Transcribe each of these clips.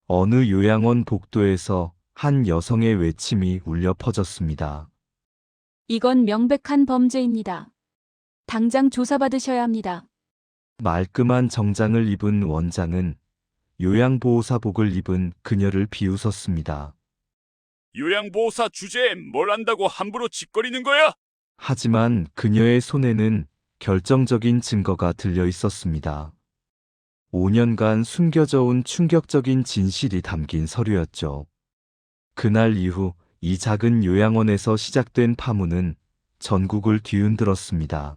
어느 요양원 복도에서 한 여성의 외침이 울려 퍼졌습니다. 이건 명백한 범죄입니다. 당장 조사받으셔야 합니다. 말끔한 정장을 입은 원장은 요양보호사복을 입은 그녀를 비웃었습니다. 요양보호사 주제에 뭘 안다고 함부로 짓거리는 거야? 하지만 그녀의 손에는 결정적인 증거가 들려 있었습니다. 5년간 숨겨져 온 충격적인 진실이 담긴 서류였죠. 그날 이후 이 작은 요양원에서 시작된 파문은 전국을 뒤흔들었습니다.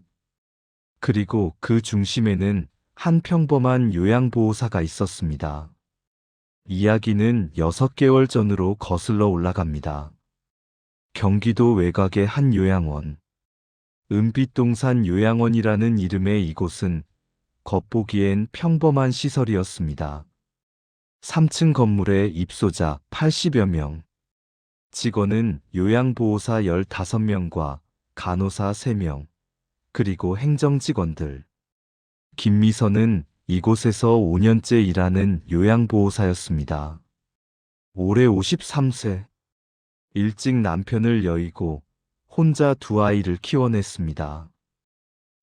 그리고 그 중심에는 한 평범한 요양보호사가 있었습니다. 이야기는 6개월 전으로 거슬러 올라갑니다. 경기도 외곽의 한 요양원. 은빛동산 요양원이라는 이름의 이곳은 겉보기엔 평범한 시설이었습니다. 3층 건물에 입소자 80여 명, 직원은 요양보호사 15명과 간호사 3명, 그리고 행정직원들. 김미선은 이곳에서 5년째 일하는 요양보호사였습니다. 올해 53세. 일찍 남편을 여의고 혼자 2아이를 키워냈습니다.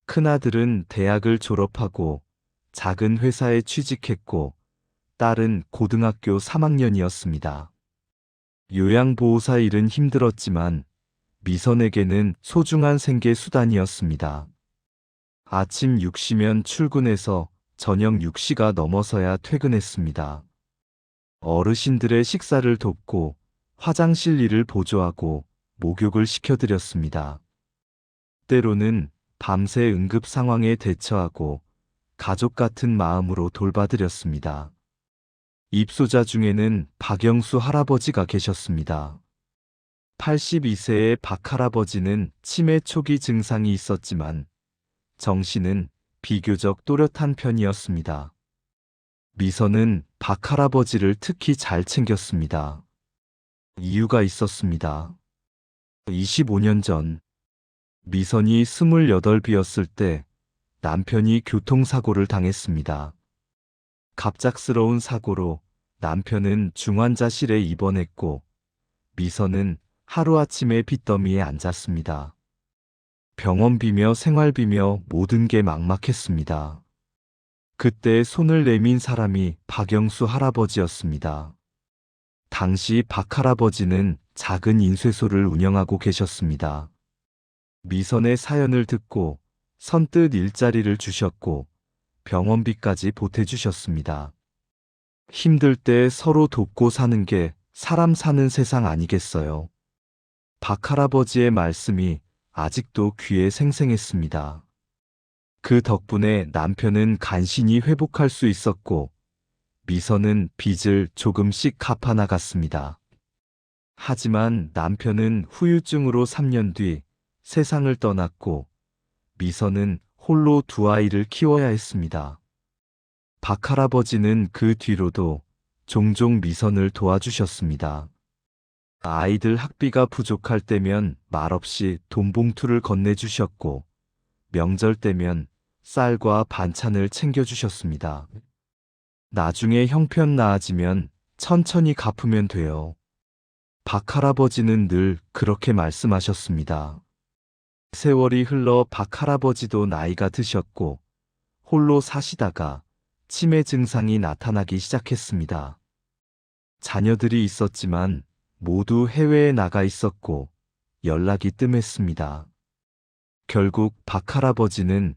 큰아들은 대학을 졸업하고 작은 회사에 취직했고 딸은 고등학교 3학년이었습니다. 요양보호사 일은 힘들었지만 미선에게는 소중한 생계 수단이었습니다. 아침 6시면 출근해서 저녁 6시가 넘어서야 퇴근했습니다. 어르신들의 식사를 돕고 화장실 일을 보조하고 목욕을 시켜드렸습니다. 때로는 밤새 응급 상황에 대처하고 가족 같은 마음으로 돌봐드렸습니다. 입소자 중에는 박영수 할아버지가 계셨습니다. 82세의 박 할아버지는 치매 초기 증상이 있었지만 정신은 비교적 또렷한 편이었습니다. 미선은 박 할아버지를 특히 잘 챙겼습니다. 이유가 있었습니다. 25년 전 미선이 28이었을 때 남편이 교통사고를 당했습니다. 갑작스러운 사고로 남편은 중환자실에 입원했고 미선은 하루아침에 빚더미에 앉았습니다. 병원비며 생활비며 모든 게 막막했습니다. 그때 손을 내민 사람이 박영수 할아버지였습니다. 당시 박 할아버지는 작은 인쇄소를 운영하고 계셨습니다. 미선의 사연을 듣고 선뜻 일자리를 주셨고 병원비까지 보태주셨습니다. 힘들 때 서로 돕고 사는 게 사람 사는 세상 아니겠어요? 박 할아버지의 말씀이 아직도 귀에 생생했습니다. 그 덕분에 남편은 간신히 회복할 수 있었고 미선은 빚을 조금씩 갚아 나갔습니다. 하지만 남편은 후유증으로 3년 뒤 세상을 떠났고 미선은 홀로 2아이를 키워야 했습니다. 박 할아버지는 그 뒤로도 종종 미선을 도와주셨습니다. 아이들 학비가 부족할 때면 말없이 돈 봉투를 건네주셨고 명절 때면 쌀과 반찬을 챙겨주셨습니다. 나중에 형편 나아지면 천천히 갚으면 돼요. 박 할아버지는 늘 그렇게 말씀하셨습니다. 세월이 흘러 박 할아버지도 나이가 드셨고 홀로 사시다가 치매 증상이 나타나기 시작했습니다. 자녀들이 있었지만 모두 해외에 나가 있었고 연락이 뜸했습니다. 결국 박 할아버지는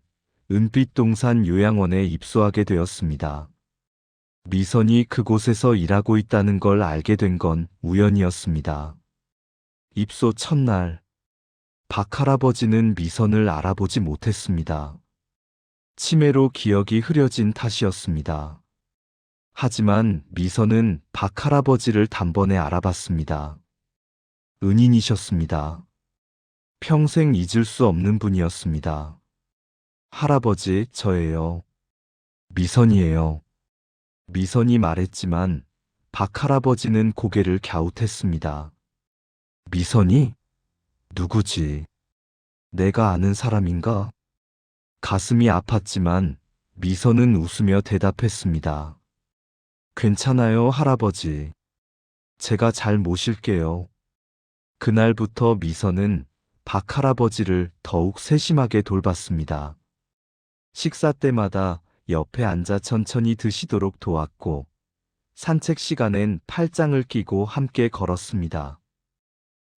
은빛동산 요양원에 입소하게 되었습니다. 미선이 그곳에서 일하고 있다는 걸 알게 된 건 우연이었습니다. 입소 첫날, 박 할아버지는 미선을 알아보지 못했습니다. 치매로 기억이 흐려진 탓이었습니다. 하지만 미선은 박 할아버지를 단번에 알아봤습니다. 은인이셨습니다. 평생 잊을 수 없는 분이었습니다. 할아버지, 저예요. 미선이에요. 미선이 말했지만 박 할아버지는 고개를 갸웃했습니다. 미선이? 누구지? 내가 아는 사람인가? 가슴이 아팠지만 미선은 웃으며 대답했습니다. 괜찮아요, 할아버지. 제가 잘 모실게요. 그날부터 미선은 박 할아버지를 더욱 세심하게 돌봤습니다. 식사 때마다 옆에 앉아 천천히 드시도록 도왔고, 산책 시간엔 팔짱을 끼고 함께 걸었습니다.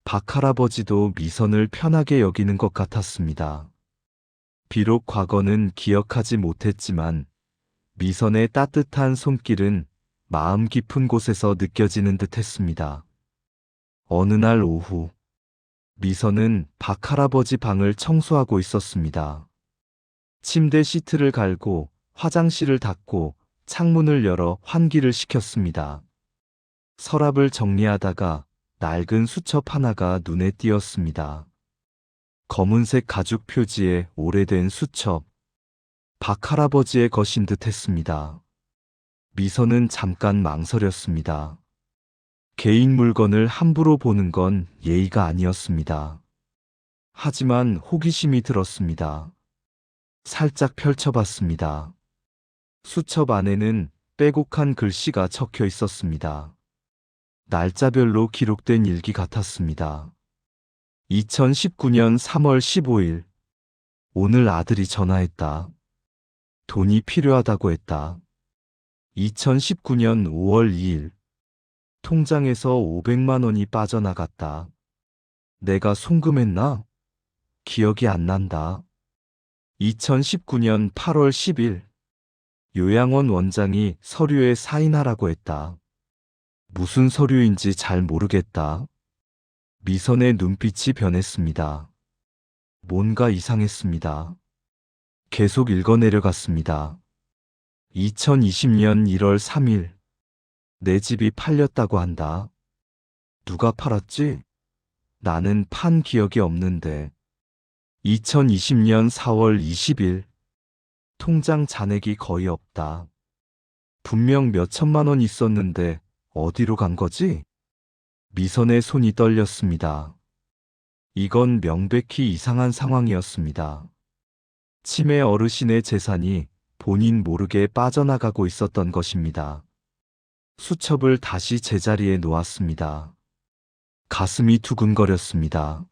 박 할아버지도 미선을 편하게 여기는 것 같았습니다. 비록 과거는 기억하지 못했지만 미선의 따뜻한 손길은 마음 깊은 곳에서 느껴지는 듯 했습니다. 어느 날 오후, 미선은 박 할아버지 방을 청소하고 있었습니다. 침대 시트를 갈고 화장실을 닦고 창문을 열어 환기를 시켰습니다. 서랍을 정리하다가 낡은 수첩 하나가 눈에 띄었습니다. 검은색 가죽 표지의 오래된 수첩. 박 할아버지의 것인 듯 했습니다. 미선은 잠깐 망설였습니다. 개인 물건을 함부로 보는 건 예의가 아니었습니다. 하지만 호기심이 들었습니다. 살짝 펼쳐봤습니다. 수첩 안에는 빼곡한 글씨가 적혀 있었습니다. 날짜별로 기록된 일기 같았습니다. 2019년 3월 15일. 오늘 아들이 전화했다. 돈이 필요하다고 했다. 2019년 5월 2일. 통장에서 500만 원이 빠져나갔다. 내가 송금했나? 기억이 안 난다. 2019년 8월 10일. 요양원 원장이 서류에 사인하라고 했다. 무슨 서류인지 잘 모르겠다. 미선의 눈빛이 변했습니다. 뭔가 이상했습니다. 계속 읽어내려갔습니다. 2020년 1월 3일. 내 집이 팔렸다고 한다. 누가 팔았지? 나는 판 기억이 없는데. 2020년 4월 20일. 통장 잔액이 거의 없다. 분명 몇 천만 원 있었는데 어디로 간 거지? 미선의 손이 떨렸습니다. 이건 명백히 이상한 상황이었습니다. 치매 어르신의 재산이 본인 모르게 빠져나가고 있었던 것입니다. 수첩을 다시 제자리에 놓았습니다. 가슴이 두근거렸습니다.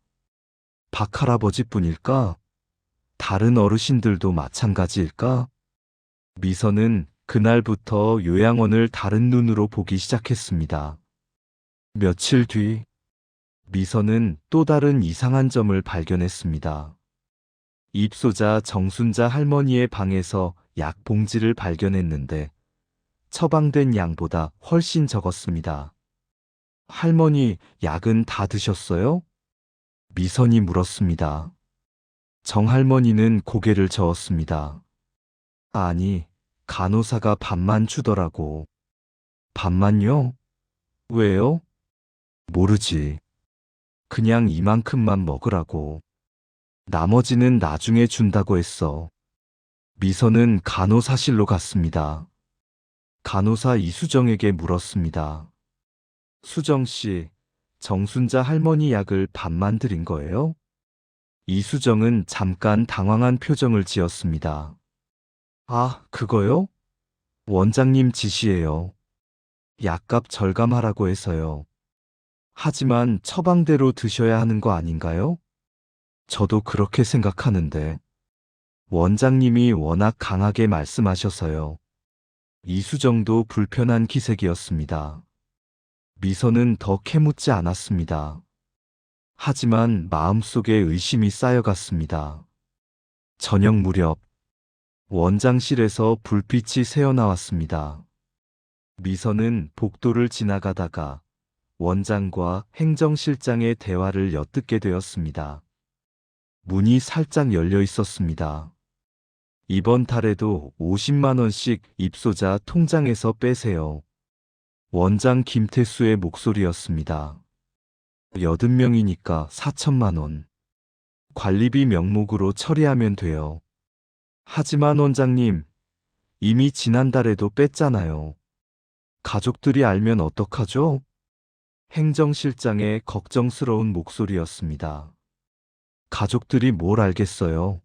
박 할아버지뿐일까? 다른 어르신들도 마찬가지일까? 미선은 그날부터 요양원을 다른 눈으로 보기 시작했습니다. 며칠 뒤, 미선은 또 다른 이상한 점을 발견했습니다. 입소자 정순자 할머니의 방에서 약 봉지를 발견했는데 처방된 양보다 훨씬 적었습니다. 할머니, 약은 다 드셨어요? 미선이 물었습니다. 정할머니는 고개를 저었습니다. 아니, 간호사가 반만 주더라고. 반만요? 왜요? 모르지. 그냥 이만큼만 먹으라고. 나머지는 나중에 준다고 했어. 미선은 간호사실로 갔습니다. 간호사 이수정에게 물었습니다. 수정 씨, 정순자 할머니 약을 반만 드린 거예요? 이수정은 잠깐 당황한 표정을 지었습니다. 아, 그거요? 원장님 지시예요. 약값 절감하라고 해서요. 하지만 처방대로 드셔야 하는 거 아닌가요? 저도 그렇게 생각하는데. 원장님이 워낙 강하게 말씀하셔서요. 이수정도 불편한 기색이었습니다. 미선은 더 캐묻지 않았습니다. 하지만 마음속에 의심이 쌓여갔습니다. 저녁 무렵 원장실에서 불빛이 새어나왔습니다. 미선은 복도를 지나가다가 원장과 행정실장의 대화를 엿듣게 되었습니다. 문이 살짝 열려 있었습니다. 이번 달에도 50만 원씩 입소자 통장에서 빼세요. 원장 김태수의 목소리였습니다. 80명이니까 4천만 원. 관리비 명목으로 처리하면 돼요. 하지만 원장님, 이미 지난달에도 뺐잖아요. 가족들이 알면 어떡하죠? 행정실장의 걱정스러운 목소리였습니다. 가족들이 뭘 알겠어요?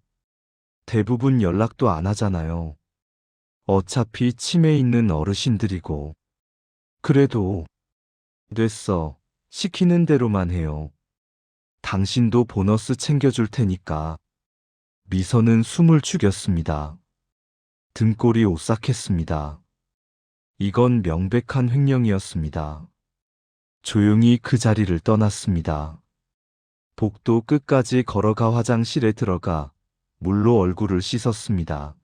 대부분 연락도 안 하잖아요. 어차피 치매 있는 어르신들이고. 그래도 됐어. 시키는 대로만 해요. 당신도 보너스 챙겨줄 테니까. 미선은 숨을 죽였습니다. 등골이 오싹했습니다. 이건 명백한 횡령이었습니다. 조용히 그 자리를 떠났습니다. 복도 끝까지 걸어가 화장실에 들어가 물로 얼굴을 씻었습니다.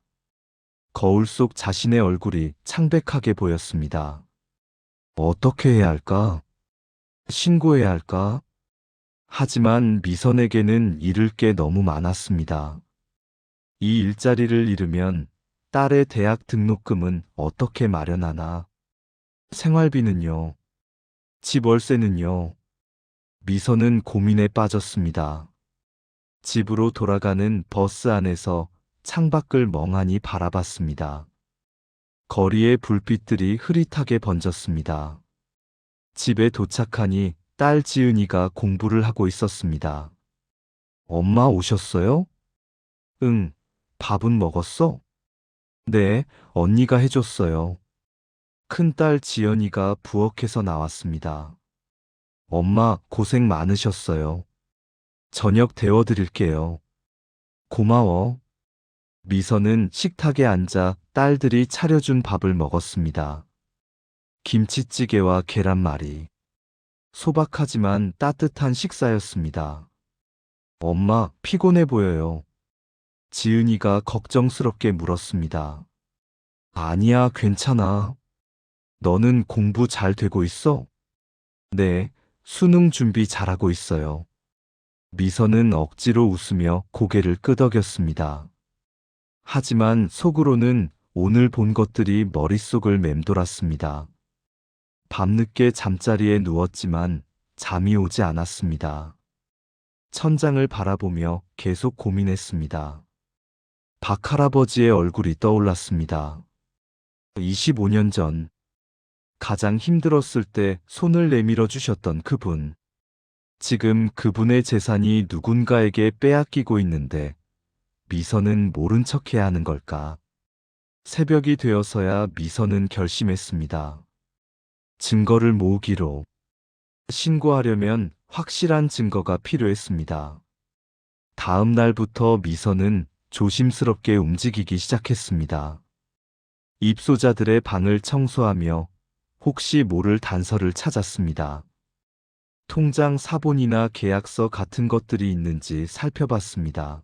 거울 속 자신의 얼굴이 창백하게 보였습니다. 어떻게 해야 할까? 신고해야 할까? 하지만 미선에게는 잃을 게 너무 많았습니다. 이 일자리를 잃으면 딸의 대학 등록금은 어떻게 마련하나? 생활비는요? 집 월세는요? 미선은 고민에 빠졌습니다. 집으로 돌아가는 버스 안에서 창밖을 멍하니 바라봤습니다. 거리의 불빛들이 흐릿하게 번졌습니다. 집에 도착하니 딸 지은이가 공부를 하고 있었습니다. 엄마 오셨어요? 응, 밥은 먹었어? 네, 언니가 해줬어요. 큰딸 지연이가 부엌에서 나왔습니다. 엄마 고생 많으셨어요. 저녁 데워드릴게요. 고마워. 미선은 식탁에 앉아 딸들이 차려준 밥을 먹었습니다. 김치찌개와 계란말이. 소박하지만 따뜻한 식사였습니다. 엄마, 피곤해 보여요. 지은이가 걱정스럽게 물었습니다. 아니야, 괜찮아. 너는 공부 잘 되고 있어? 네, 수능 준비 잘하고 있어요. 미선은 억지로 웃으며 고개를 끄덕였습니다. 하지만 속으로는 오늘 본 것들이 머릿속을 맴돌았습니다. 밤늦게 잠자리에 누웠지만 잠이 오지 않았습니다. 천장을 바라보며 계속 고민했습니다. 박할아버지의 얼굴이 떠올랐습니다. 25년 전 가장 힘들었을 때 손을 내밀어 주셨던 그분. 지금 그분의 재산이 누군가에게 빼앗기고 있는데 미선은 모른 척해야 하는 걸까? 새벽이 되어서야 미선은 결심했습니다. 증거를 모으기로. 신고하려면 확실한 증거가 필요했습니다. 다음 날부터 미선은 조심스럽게 움직이기 시작했습니다. 입소자들의 방을 청소하며 혹시 모를 단서를 찾았습니다. 통장 사본이나 계약서 같은 것들이 있는지 살펴봤습니다.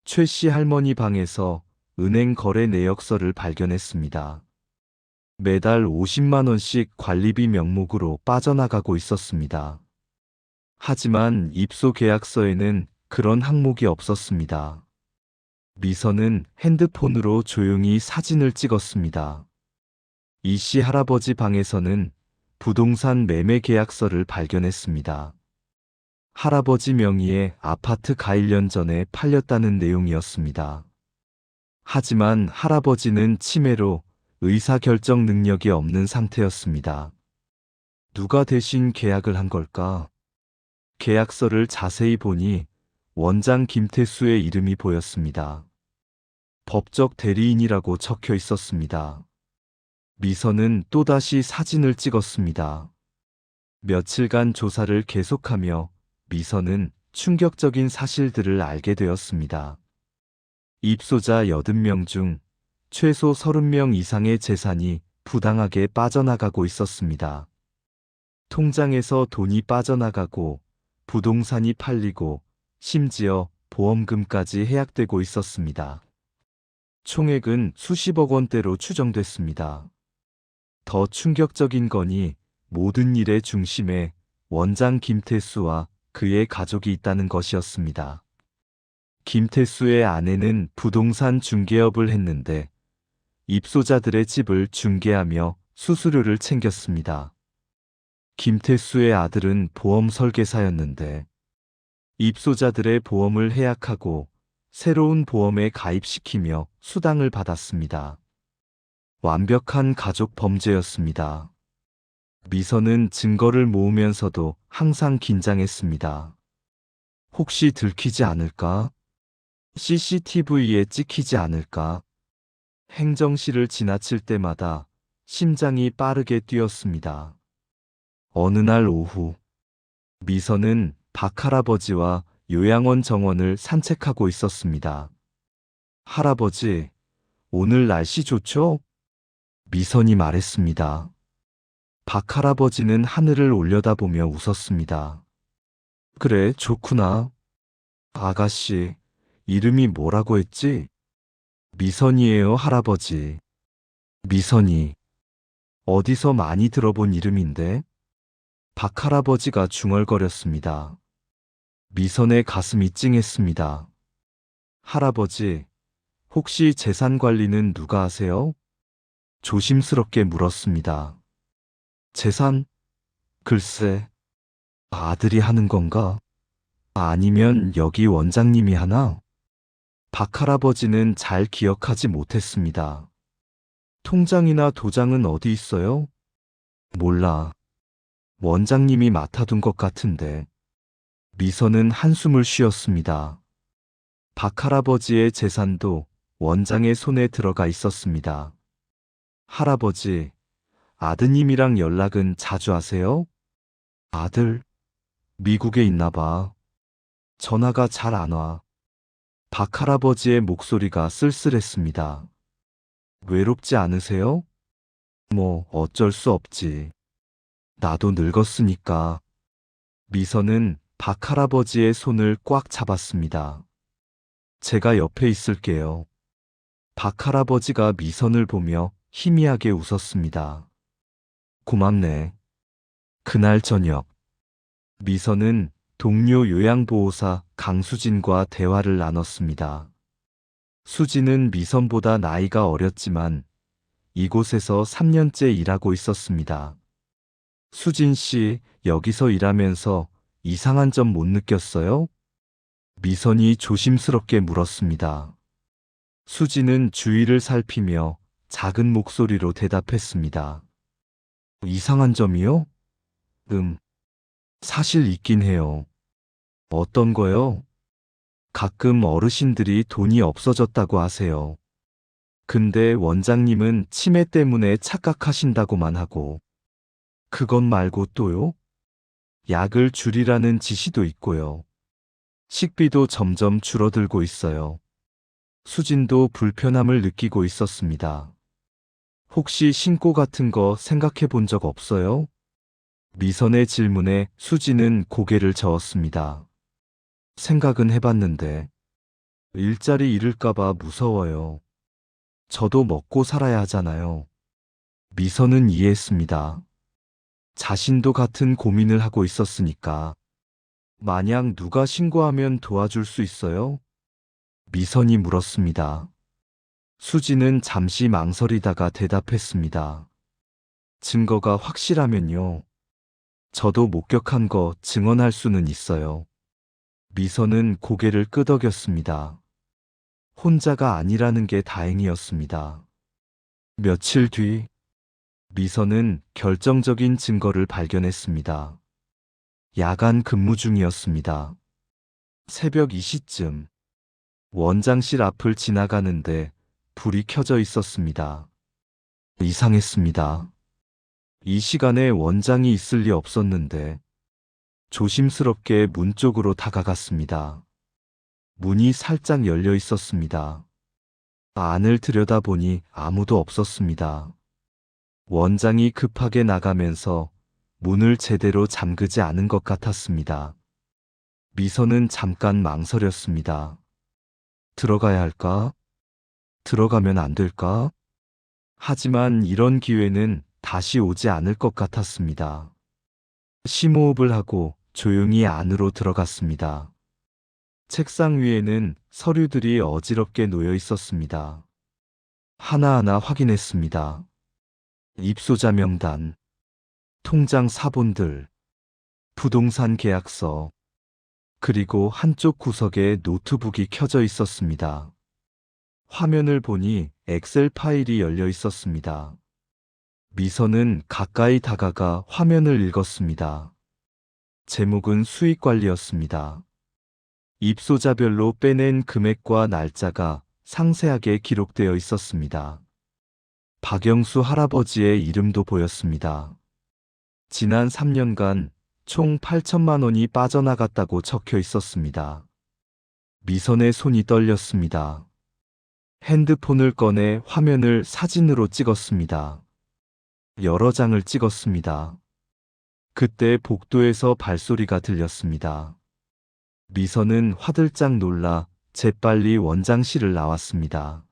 최 씨 할머니 방에서 은행 거래 내역서를 발견했습니다. 매달 50만 원씩 관리비 명목으로 빠져나가고 있었습니다. 하지만 입소 계약서에는 그런 항목이 없었습니다. 미선은 핸드폰으로 조용히 사진을 찍었습니다. 이 씨 할아버지 방에서는 부동산 매매 계약서를 발견했습니다. 할아버지 명의의 아파트 가일년 전에 팔렸다는 내용이었습니다. 하지만 할아버지는 치매로 의사결정 능력이 없는 상태였습니다. 누가 대신 계약을 한 걸까? 계약서를 자세히 보니 원장 김태수의 이름이 보였습니다. 법적 대리인이라고 적혀 있었습니다. 미선은 또다시 사진을 찍었습니다. 며칠간 조사를 계속하며 미선은 충격적인 사실들을 알게 되었습니다. 입소자 80명 중 최소 30명 이상의 재산이 부당하게 빠져나가고 있었습니다. 통장에서 돈이 빠져나가고 부동산이 팔리고 심지어 보험금까지 해약되고 있었습니다. 총액은 수십억 원대로 추정됐습니다. 더 충격적인 거니 모든 일의 중심에 원장 김태수와 그의 가족이 있다는 것이었습니다. 김태수의 아내는 부동산 중개업을 했는데 입소자들의 집을 중개하며 수수료를 챙겼습니다. 김태수의 아들은 보험 설계사였는데 입소자들의 보험을 해약하고 새로운 보험에 가입시키며 수당을 받았습니다. 완벽한 가족 범죄였습니다. 미선은 증거를 모으면서도 항상 긴장했습니다. 혹시 들키지 않을까? CCTV에 찍히지 않을까? 행정실을 지나칠 때마다 심장이 빠르게 뛰었습니다. 어느 날 오후, 미선은 박할아버지와 요양원 정원을 산책하고 있었습니다. 할아버지, 오늘 날씨 좋죠? 미선이 말했습니다. 박할아버지는 하늘을 올려다보며 웃었습니다. 그래, 좋구나. 아가씨, 이름이 뭐라고 했지? 미선이에요, 할아버지. 미선이. 어디서 많이 들어본 이름인데? 박할아버지가 중얼거렸습니다. 미선의 가슴이 찡했습니다. 할아버지, 혹시 재산 관리는 누가 하세요? 조심스럽게 물었습니다. 재산? 글쎄, 아들이 하는 건가? 아니면 여기 원장님이 하나? 박할아버지는 잘 기억하지 못했습니다. 통장이나 도장은 어디 있어요? 몰라. 원장님이 맡아둔 것 같은데. 미선은 한숨을 쉬었습니다. 박할아버지의 재산도 원장의 손에 들어가 있었습니다. 할아버지, 아드님이랑 연락은 자주 하세요? 아들, 미국에 있나 봐. 전화가 잘 안 와. 박할아버지의 목소리가 쓸쓸했습니다. 외롭지 않으세요? 뭐 어쩔 수 없지. 나도 늙었으니까. 미선은 박할아버지의 손을 꽉 잡았습니다. 제가 옆에 있을게요. 박할아버지가 미선을 보며 희미하게 웃었습니다. 고맙네. 그날 저녁, 미선은 동료 요양보호사 강수진과 대화를 나눴습니다. 수진은 미선보다 나이가 어렸지만 이곳에서 3년째 일하고 있었습니다. 수진 씨, 여기서 일하면서 이상한 점 못 느꼈어요? 미선이 조심스럽게 물었습니다. 수진은 주위를 살피며 작은 목소리로 대답했습니다. 이상한 점이요? 사실 있긴 해요. 어떤 거요? 가끔 어르신들이 돈이 없어졌다고 하세요. 근데 원장님은 치매 때문에 착각하신다고만 하고. 그것 말고 또요? 약을 줄이라는 지시도 있고요. 식비도 점점 줄어들고 있어요. 수진도 불편함을 느끼고 있었습니다. 혹시 신고 같은 거 생각해 본 적 없어요? 미선의 질문에 수진은 고개를 저었습니다. 생각은 해봤는데 일자리 잃을까봐 무서워요. 저도 먹고 살아야 하잖아요. 미선은 이해했습니다. 자신도 같은 고민을 하고 있었으니까. 만약 누가 신고하면 도와줄 수 있어요? 미선이 물었습니다. 수진은 잠시 망설이다가 대답했습니다. 증거가 확실하면요. 저도 목격한 거 증언할 수는 있어요. 미선은 고개를 끄덕였습니다. 혼자가 아니라는 게 다행이었습니다. 며칠 뒤, 미선은 결정적인 증거를 발견했습니다. 야간 근무 중이었습니다. 새벽 2시쯤, 원장실 앞을 지나가는데 불이 켜져 있었습니다. 이상했습니다. 이 시간에 원장이 있을 리 없었는데, 조심스럽게 문 쪽으로 다가갔습니다. 문이 살짝 열려 있었습니다. 안을 들여다보니 아무도 없었습니다. 원장이 급하게 나가면서 문을 제대로 잠그지 않은 것 같았습니다. 미선은 잠깐 망설였습니다. 들어가야 할까? 들어가면 안 될까? 하지만 이런 기회는 다시 오지 않을 것 같았습니다. 심호흡을 하고 조용히 안으로 들어갔습니다. 책상 위에는 서류들이 어지럽게 놓여 있었습니다. 하나하나 확인했습니다. 입소자 명단, 통장 사본들, 부동산 계약서, 그리고 한쪽 구석에 노트북이 켜져 있었습니다. 화면을 보니 엑셀 파일이 열려 있었습니다. 미선은 가까이 다가가 화면을 읽었습니다. 제목은 수익관리였습니다. 입소자별로 빼낸 금액과 날짜가 상세하게 기록되어 있었습니다. 박영수 할아버지의 이름도 보였습니다. 지난 3년간 총 8천만 원이 빠져나갔다고 적혀 있었습니다. 미선의 손이 떨렸습니다. 핸드폰을 꺼내 화면을 사진으로 찍었습니다. 여러 장을 찍었습니다. 그때 복도에서 발소리가 들렸습니다. 미선은 화들짝 놀라 재빨리 원장실을 나왔습니다.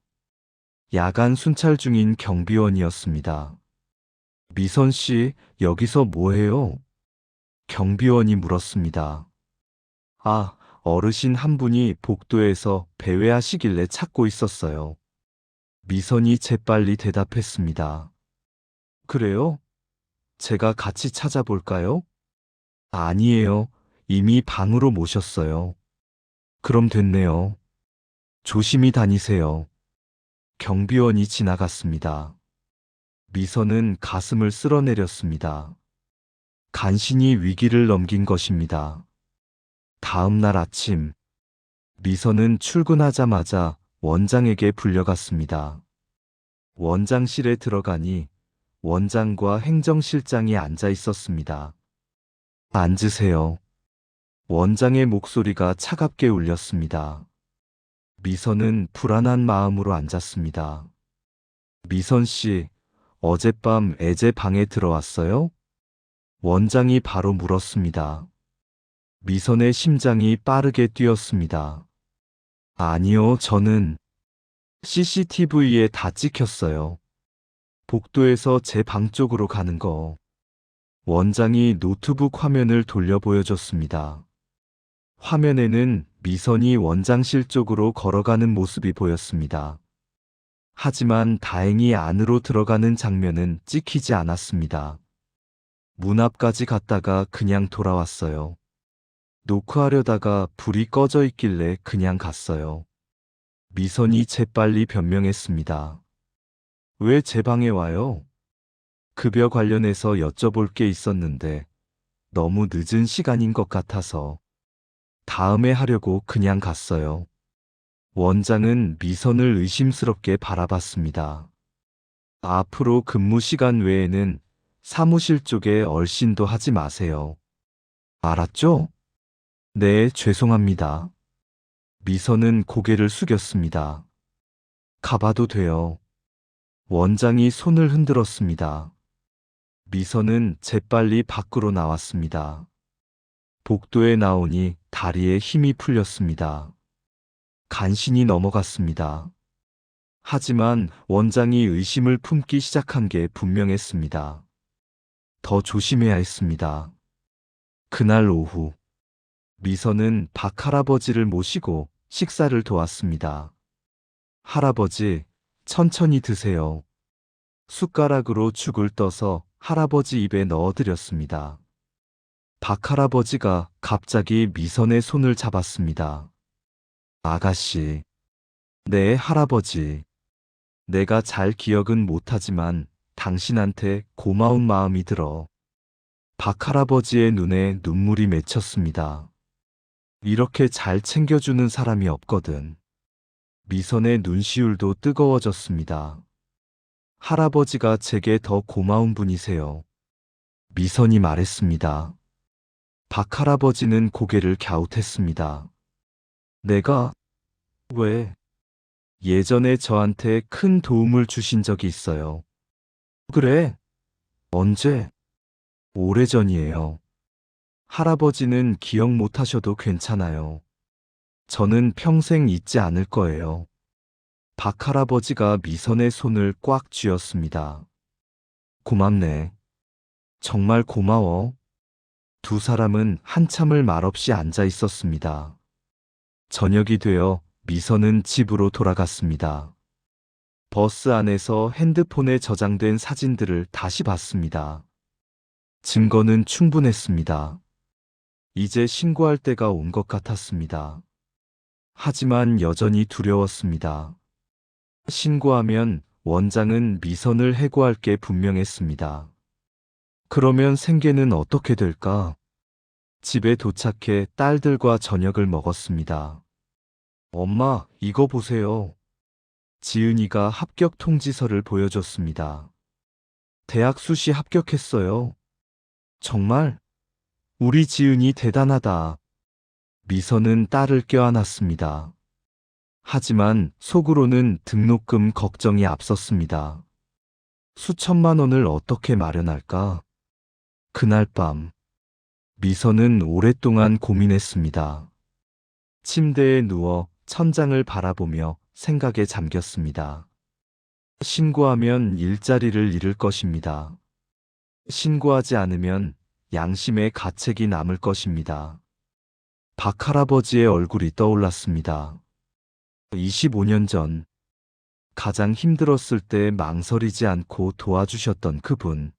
야간 순찰 중인 경비원이었습니다. 미선 씨, 여기서 뭐해요? 경비원이 물었습니다. 아, 어르신 한 분이 복도에서 배회하시길래 찾고 있었어요. 미선이 재빨리 대답했습니다. 그래요? 제가 같이 찾아볼까요? 아니에요. 이미 방으로 모셨어요. 그럼 됐네요. 조심히 다니세요. 경비원이 지나갔습니다. 미선은 가슴을 쓸어내렸습니다. 간신히 위기를 넘긴 것입니다. 다음 날 아침, 미선은 출근하자마자 원장에게 불려갔습니다. 원장실에 들어가니 원장과 행정실장이 앉아 있었습니다. 앉으세요. 원장의 목소리가 차갑게 울렸습니다. 미선은 불안한 마음으로 앉았습니다. 미선 씨, 어젯밤 애제 방에 들어왔어요? 원장이 바로 물었습니다. 미선의 심장이 빠르게 뛰었습니다. 아니요, 저는 CCTV에 다 찍혔어요. 복도에서 제 방 쪽으로 가는 거. 원장이 노트북 화면을 돌려 보여줬습니다. 화면에는 미선이 원장실 쪽으로 걸어가는 모습이 보였습니다. 하지만 다행히 안으로 들어가는 장면은 찍히지 않았습니다. 문 앞까지 갔다가 그냥 돌아왔어요. 노크하려다가 불이 꺼져 있길래 그냥 갔어요. 미선이 재빨리 변명했습니다. 왜 제 방에 와요? 급여 관련해서 여쭤볼 게 있었는데 너무 늦은 시간인 것 같아서 다음에 하려고 그냥 갔어요. 원장은 미선을 의심스럽게 바라봤습니다. 앞으로 근무 시간 외에는 사무실 쪽에 얼씬도 하지 마세요. 알았죠? 네, 죄송합니다. 미선은 고개를 숙였습니다. 가봐도 돼요. 원장이 손을 흔들었습니다. 미선은 재빨리 밖으로 나왔습니다. 복도에 나오니 다리에 힘이 풀렸습니다. 간신히 넘어갔습니다. 하지만 원장이 의심을 품기 시작한 게 분명했습니다. 더 조심해야 했습니다. 그날 오후, 미선은 박 할아버지를 모시고 식사를 도왔습니다. 할아버지, 천천히 드세요. 숟가락으로 죽을 떠서 할아버지 입에 넣어드렸습니다. 박 할아버지가 갑자기 미선의 손을 잡았습니다. 아가씨. 네, 할아버지. 내가 잘 기억은 못하지만 당신한테 고마운 마음이 들어. 박 할아버지의 눈에 눈물이 맺혔습니다. 이렇게 잘 챙겨주는 사람이 없거든. 미선의 눈시울도 뜨거워졌습니다. 할아버지가 제게 더 고마운 분이세요. 미선이 말했습니다. 박 할아버지는 고개를 갸웃했습니다. 내가? 왜? 예전에 저한테 큰 도움을 주신 적이 있어요. 그래? 언제? 오래전이에요. 할아버지는 기억 못하셔도 괜찮아요. 저는 평생 잊지 않을 거예요. 박 할아버지가 미선의 손을 꽉 쥐었습니다. 고맙네. 정말 고마워. 두 사람은 한참을 말없이 앉아 있었습니다. 저녁이 되어 미선은 집으로 돌아갔습니다. 버스 안에서 핸드폰에 저장된 사진들을 다시 봤습니다. 증거는 충분했습니다. 이제 신고할 때가 온 것 같았습니다. 하지만 여전히 두려웠습니다. 신고하면 원장은 미선을 해고할 게 분명했습니다. 그러면 생계는 어떻게 될까? 집에 도착해 딸들과 저녁을 먹었습니다. 엄마, 이거 보세요. 지은이가 합격 통지서를 보여줬습니다. 대학 수시 합격했어요. 정말? 우리 지은이 대단하다. 미선은 딸을 껴안았습니다. 하지만 속으로는 등록금 걱정이 앞섰습니다. 수천만 원을 어떻게 마련할까? 그날 밤, 미선은 오랫동안 고민했습니다. 침대에 누워 천장을 바라보며 생각에 잠겼습니다. 신고하면 일자리를 잃을 것입니다. 신고하지 않으면 양심의 가책이 남을 것입니다. 박 할아버지의 얼굴이 떠올랐습니다. 25년 전, 가장 힘들었을 때 망설이지 않고 도와주셨던 그분.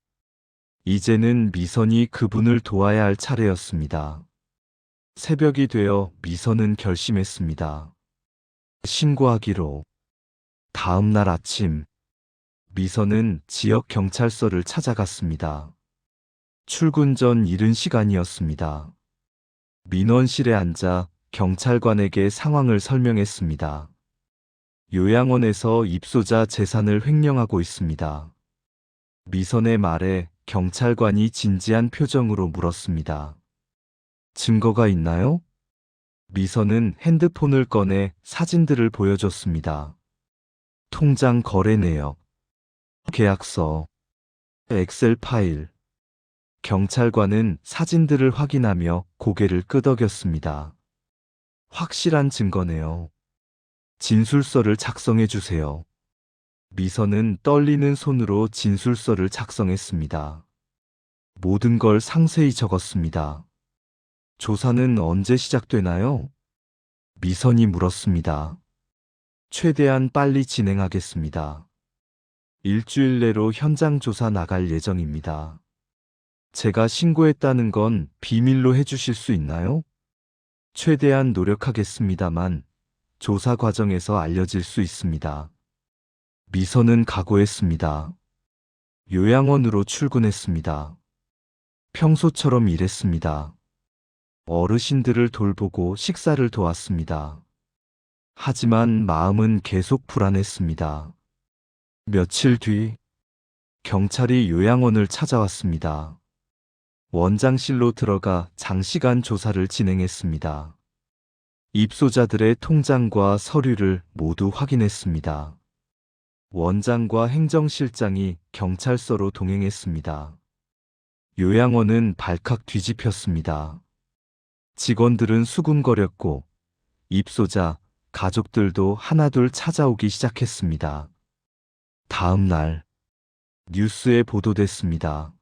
이제는 미선이 그분을 도와야 할 차례였습니다. 새벽이 되어 미선은 결심했습니다. 신고하기로. 다음 날 아침, 미선은 지역 경찰서를 찾아갔습니다. 출근 전 이른 시간이었습니다. 민원실에 앉아 경찰관에게 상황을 설명했습니다. 요양원에서 입소자 재산을 횡령하고 있습니다. 미선의 말에 경찰관이 진지한 표정으로 물었습니다. 증거가 있나요? 미선은 핸드폰을 꺼내 사진들을 보여줬습니다. 통장 거래 내역, 계약서, 엑셀 파일. 경찰관은 사진들을 확인하며 고개를 끄덕였습니다. 확실한 증거네요. 진술서를 작성해 주세요. 미선은 떨리는 손으로 진술서를 작성했습니다. 모든 걸 상세히 적었습니다. 조사는 언제 시작되나요? 미선이 물었습니다. 최대한 빨리 진행하겠습니다. 일주일 내로 현장 조사 나갈 예정입니다. 제가 신고했다는 건 비밀로 해주실 수 있나요? 최대한 노력하겠습니다만 조사 과정에서 알려질 수 있습니다. 미선은 각오했습니다. 요양원으로 출근했습니다. 평소처럼 일했습니다. 어르신들을 돌보고 식사를 도왔습니다. 하지만 마음은 계속 불안했습니다. 며칠 뒤, 경찰이 요양원을 찾아왔습니다. 원장실로 들어가 장시간 조사를 진행했습니다. 입소자들의 통장과 서류를 모두 확인했습니다. 원장과 행정실장이 경찰서로 동행했습니다. 요양원은 발칵 뒤집혔습니다. 직원들은 수군거렸고 입소자, 가족들도 하나둘 찾아오기 시작했습니다. 다음 날, 뉴스에 보도됐습니다.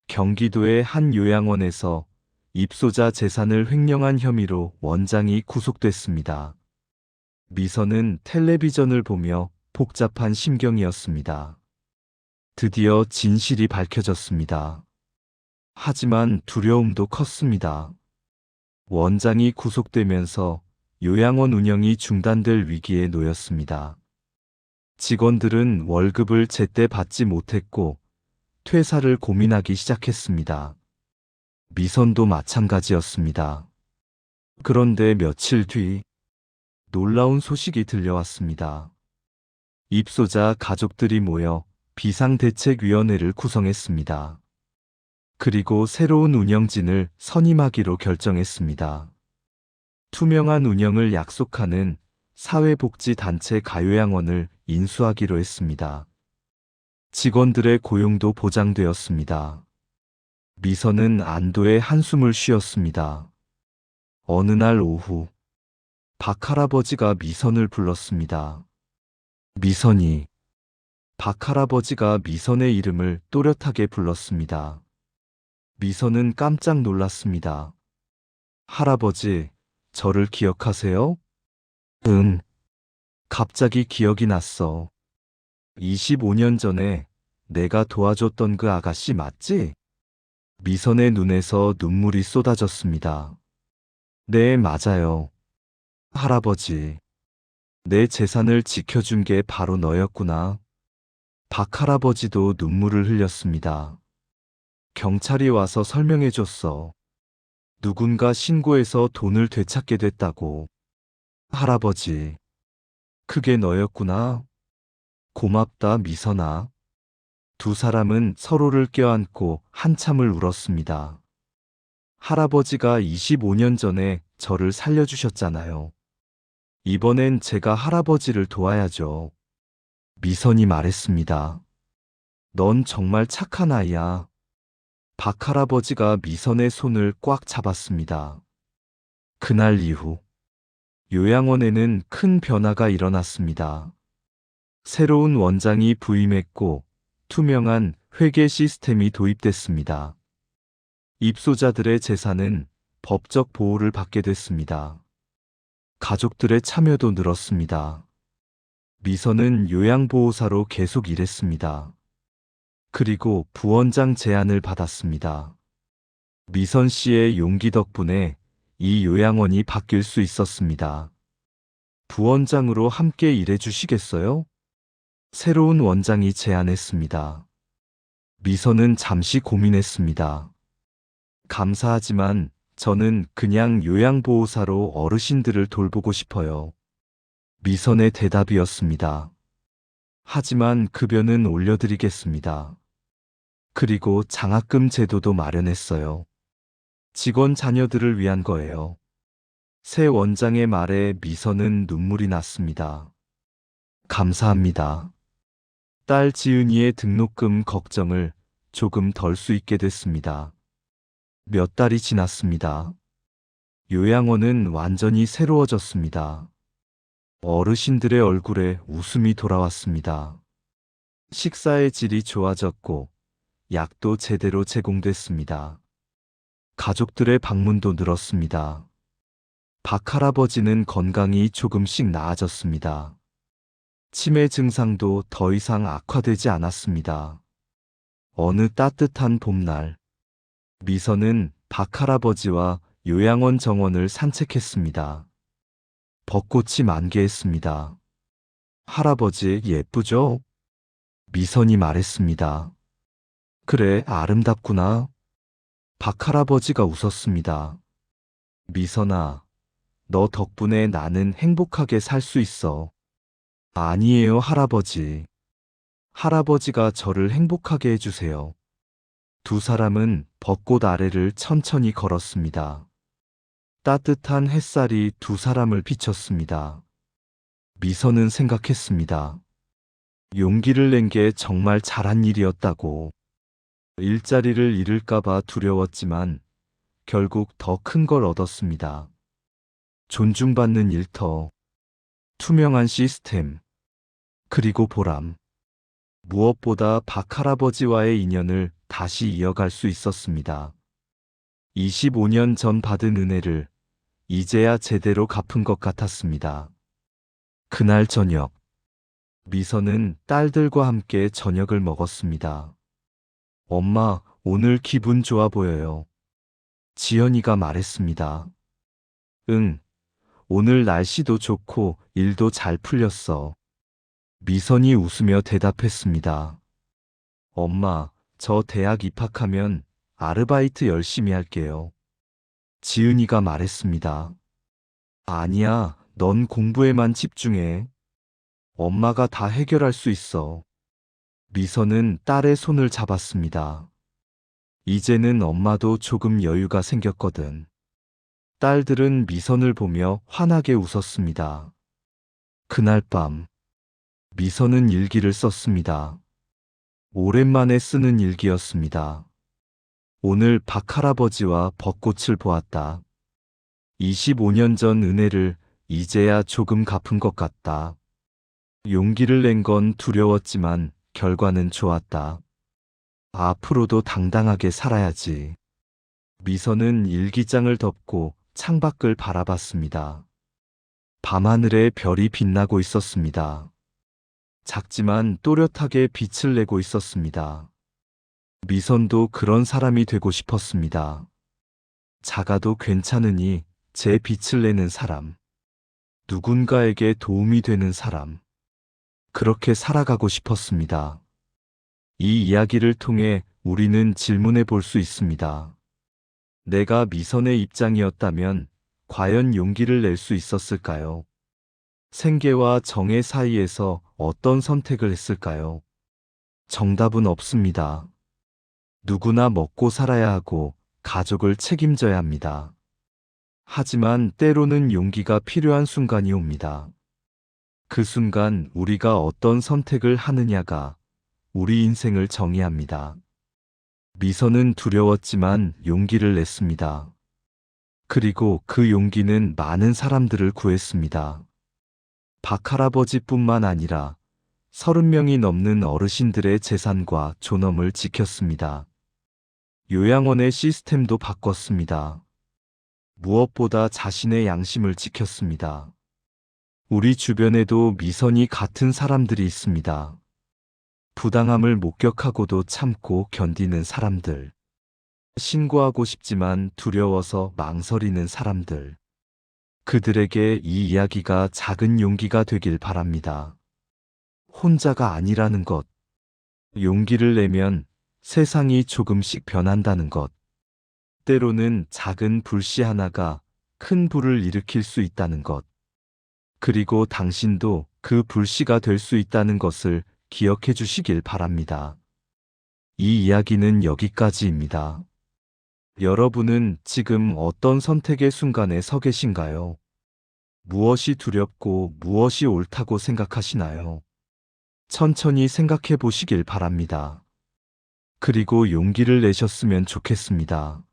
경기도의 한 요양원에서 입소자 재산을 횡령한 혐의로 원장이 구속됐습니다. 미선은 텔레비전을 보며 복잡한 심경이었습니다. 드디어 진실이 밝혀졌습니다. 하지만 두려움도 컸습니다. 원장이 구속되면서 요양원 운영이 중단될 위기에 놓였습니다. 직원들은 월급을 제때 받지 못했고 퇴사를 고민하기 시작했습니다. 미선도 마찬가지였습니다. 그런데 며칠 뒤 놀라운 소식이 들려왔습니다. 입소자 가족들이 모여 비상대책위원회를 구성했습니다. 그리고 새로운 운영진을 선임하기로 결정했습니다. 투명한 운영을 약속하는 사회복지단체 가요양원을 인수하기로 했습니다. 직원들의 고용도 보장되었습니다. 미선은 안도의 한숨을 쉬었습니다. 어느 날 오후, 박 할아버지가 미선을 불렀습니다. 미선이. 박 할아버지가 미선의 이름을 또렷하게 불렀습니다. 미선은 깜짝 놀랐습니다. 할아버지, 저를 기억하세요? 응. 갑자기 기억이 났어. 25년 전에 내가 도와줬던 그 아가씨 맞지? 미선의 눈에서 눈물이 쏟아졌습니다. 네, 맞아요. 할아버지, 내 재산을 지켜준 게 바로 너였구나. 박 할아버지도 눈물을 흘렸습니다. 경찰이 와서 설명해줬어. 누군가 신고해서 돈을 되찾게 됐다고. 할아버지, 그게 너였구나. 고맙다, 미선아. 두 사람은 서로를 껴안고 한참을 울었습니다. 할아버지가 25년 전에 저를 살려주셨잖아요. 이번엔 제가 할아버지를 도와야죠. 미선이 말했습니다. 넌 정말 착한 아이야. 박 할아버지가 미선의 손을 꽉 잡았습니다. 그날 이후 요양원에는 큰 변화가 일어났습니다. 새로운 원장이 부임했고 투명한 회계 시스템이 도입됐습니다. 입소자들의 재산은 법적 보호를 받게 됐습니다. 가족들의 참여도 늘었습니다. 미선은 요양보호사로 계속 일했습니다. 그리고 부원장 제안을 받았습니다. 미선 씨의 용기 덕분에 이 요양원이 바뀔 수 있었습니다. 부원장으로 함께 일해 주시겠어요? 새로운 원장이 제안했습니다. 미선은 잠시 고민했습니다. 감사하지만 저는 그냥 요양보호사로 어르신들을 돌보고 싶어요. 미선의 대답이었습니다. 하지만 급여는 올려드리겠습니다. 그리고 장학금 제도도 마련했어요. 직원 자녀들을 위한 거예요. 새 원장의 말에 미선은 눈물이 났습니다. 감사합니다. 딸 지은이의 등록금 걱정을 조금 덜 수 있게 됐습니다. 몇 달이 지났습니다. 요양원은 완전히 새로워졌습니다. 어르신들의 얼굴에 웃음이 돌아왔습니다. 식사의 질이 좋아졌고 약도 제대로 제공됐습니다. 가족들의 방문도 늘었습니다. 박 할아버지는 건강이 조금씩 나아졌습니다. 치매 증상도 더 이상 악화되지 않았습니다. 어느 따뜻한 봄날, 미선은 박 할아버지와 요양원 정원을 산책했습니다. 벚꽃이 만개했습니다. 할아버지 예쁘죠? 미선이 말했습니다. 그래, 아름답구나. 박 할아버지가 웃었습니다. 미선아, 너 덕분에 나는 행복하게 살 수 있어. 아니에요, 할아버지. 할아버지가 저를 행복하게 해주세요. 두 사람은 벚꽃 아래를 천천히 걸었습니다. 따뜻한 햇살이 두 사람을 비췄습니다. 미선은 생각했습니다. 용기를 낸 게 정말 잘한 일이었다고. 일자리를 잃을까봐 두려웠지만 결국 더 큰 걸 얻었습니다. 존중받는 일터, 투명한 시스템, 그리고 보람. 무엇보다 박 할아버지와의 인연을 다시 이어갈 수 있었습니다. 25년 전 받은 은혜를 이제야 제대로 갚은 것 같았습니다. 그날 저녁, 미선은 딸들과 함께 저녁을 먹었습니다. 엄마, 오늘 기분 좋아 보여요. 지연이가 말했습니다. 응, 오늘 날씨도 좋고 일도 잘 풀렸어. 미선이 웃으며 대답했습니다. 엄마, 저 대학 입학하면 아르바이트 열심히 할게요. 지은이가 말했습니다. 아니야, 넌 공부에만 집중해. 엄마가 다 해결할 수 있어. 미선은 딸의 손을 잡았습니다. 이제는 엄마도 조금 여유가 생겼거든. 딸들은 미선을 보며 환하게 웃었습니다. 그날 밤, 미선은 일기를 썼습니다. 오랜만에 쓰는 일기였습니다. 오늘 박 할아버지와 벚꽃을 보았다. 25년 전 은혜를 이제야 조금 갚은 것 같다. 용기를 낸 건 두려웠지만 결과는 좋았다. 앞으로도 당당하게 살아야지. 미선은 일기장을 덮고 창밖을 바라봤습니다. 밤하늘에 별이 빛나고 있었습니다. 작지만 또렷하게 빛을 내고 있었습니다. 미선도 그런 사람이 되고 싶었습니다. 작아도 괜찮으니 제 빛을 내는 사람. 누군가에게 도움이 되는 사람. 그렇게 살아가고 싶었습니다. 이 이야기를 통해 우리는 질문해 볼 수 있습니다. 내가 미선의 입장이었다면 과연 용기를 낼 수 있었을까요? 생계와 정의 사이에서 어떤 선택을 했을까요? 정답은 없습니다. 누구나 먹고 살아야 하고 가족을 책임져야 합니다. 하지만 때로는 용기가 필요한 순간이 옵니다. 그 순간 우리가 어떤 선택을 하느냐가 우리 인생을 정의합니다. 미선은 두려웠지만 용기를 냈습니다. 그리고 그 용기는 많은 사람들을 구했습니다. 박할아버지뿐만 아니라 30명이 넘는 어르신들의 재산과 존엄을 지켰습니다. 요양원의 시스템도 바꿨습니다. 무엇보다 자신의 양심을 지켰습니다. 우리 주변에도 미선이 같은 사람들이 있습니다. 부당함을 목격하고도 참고 견디는 사람들. 신고하고 싶지만 두려워서 망설이는 사람들. 그들에게 이 이야기가 작은 용기가 되길 바랍니다. 혼자가 아니라는 것. 용기를 내면 세상이 조금씩 변한다는 것. 때로는 작은 불씨 하나가 큰 불을 일으킬 수 있다는 것. 그리고 당신도 그 불씨가 될 수 있다는 것을 기억해 주시길 바랍니다. 이 이야기는 여기까지입니다. 여러분은 지금 어떤 선택의 순간에 서 계신가요? 무엇이 두렵고 무엇이 옳다고 생각하시나요? 천천히 생각해 보시길 바랍니다. 그리고 용기를 내셨으면 좋겠습니다.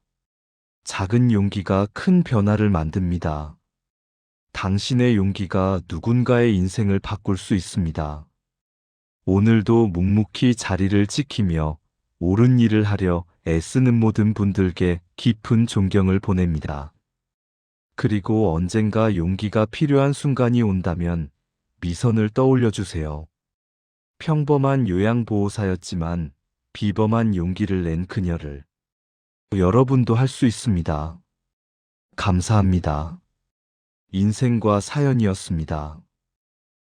작은 용기가 큰 변화를 만듭니다. 당신의 용기가 누군가의 인생을 바꿀 수 있습니다. 오늘도 묵묵히 자리를 지키며 옳은 일을 하려 애쓰는 모든 분들께 깊은 존경을 보냅니다. 그리고 언젠가 용기가 필요한 순간이 온다면 미선을 떠올려 주세요. 평범한 요양보호사였지만 비범한 용기를 낸 그녀를. 여러분도 할 수 있습니다. 감사합니다. 인생과 사연이었습니다.